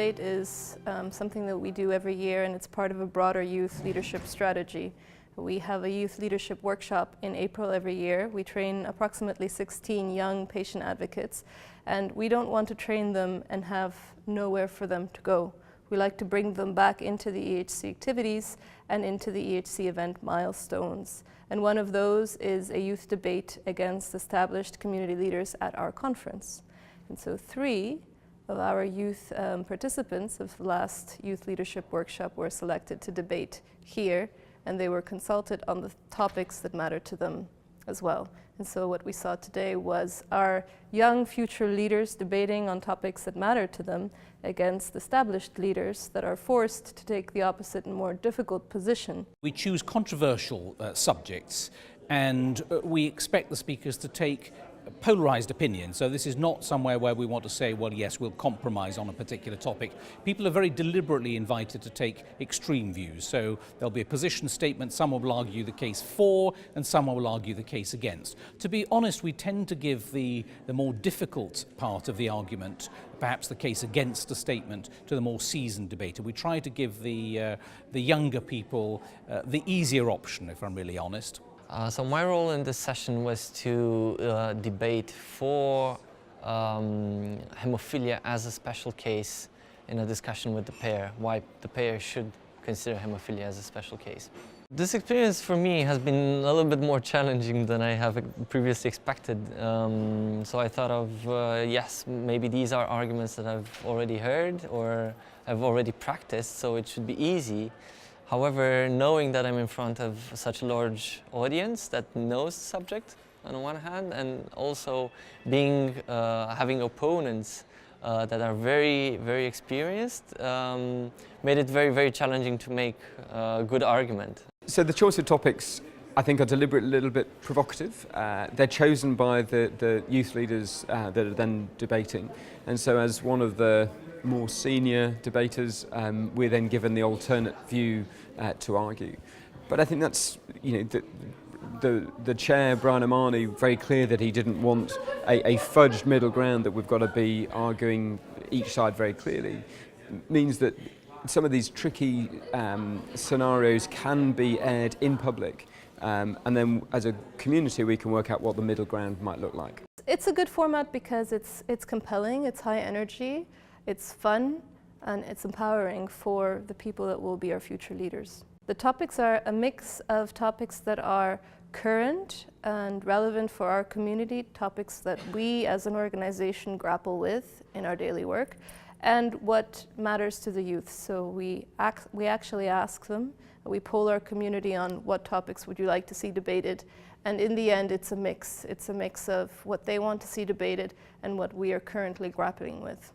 Debate is something that we do every year, and it's part of a broader youth leadership strategy. We have a youth leadership workshop in April every year. We train approximately 16 young patient advocates, and we don't want to train them and have nowhere for them to go. We like to bring them back into the EHC activities and into the EHC event milestones. And one of those is a youth debate against established community leaders at our conference. And so 3 of our youth participants of the last youth leadership workshop were selected to debate here, and they were consulted on the topics that matter to them as well. And so what we saw today was our young future leaders debating on topics that matter to them against established leaders that are forced to take the opposite and more difficult position. We choose controversial subjects, and we expect the speakers to take polarized opinions. So this is not somewhere where we want to say, well, yes, we'll compromise on a particular topic. People are very deliberately invited to take extreme views. So there'll be a position statement, someone will argue the case for, and someone will argue the case against. To be honest, we tend to give the more difficult part of the argument, perhaps the case against a statement, to the more seasoned debater. We try to give the younger people the easier option, if I'm really honest. So my role in this session was to debate for haemophilia as a special case in a discussion with the pair, why the pair should consider haemophilia as a special case. This experience for me has been a little bit more challenging than I have previously expected. So I thought of, yes, maybe these are arguments that I've already heard or I've already practiced, so it should be easy. However, knowing that I'm in front of such a large audience that knows the subject on one hand, and also having opponents that are very, very experienced, made it very, very challenging to make a good argument. So the choice of topics, I think, are deliberately a little bit provocative. They're chosen by the youth leaders that are then debating, and so as one of the more senior debaters, we're then given the alternate view to argue. But I think that's, the chair, Brian Amani, very clear that he didn't want a fudged middle ground, that we've got to be arguing each side very clearly. It means that some of these tricky scenarios can be aired in public, and then as a community we can work out what the middle ground might look like. It's a good format because it's compelling, it's high energy, it's fun, and it's empowering for the people that will be our future leaders. The topics are a mix of topics that are current and relevant for our community, topics that we as an organization grapple with in our daily work, and what matters to the youth. So we actually ask them, we poll our community on what topics would you like to see debated, and in the end it's a mix. It's a mix of what they want to see debated and what we are currently grappling with.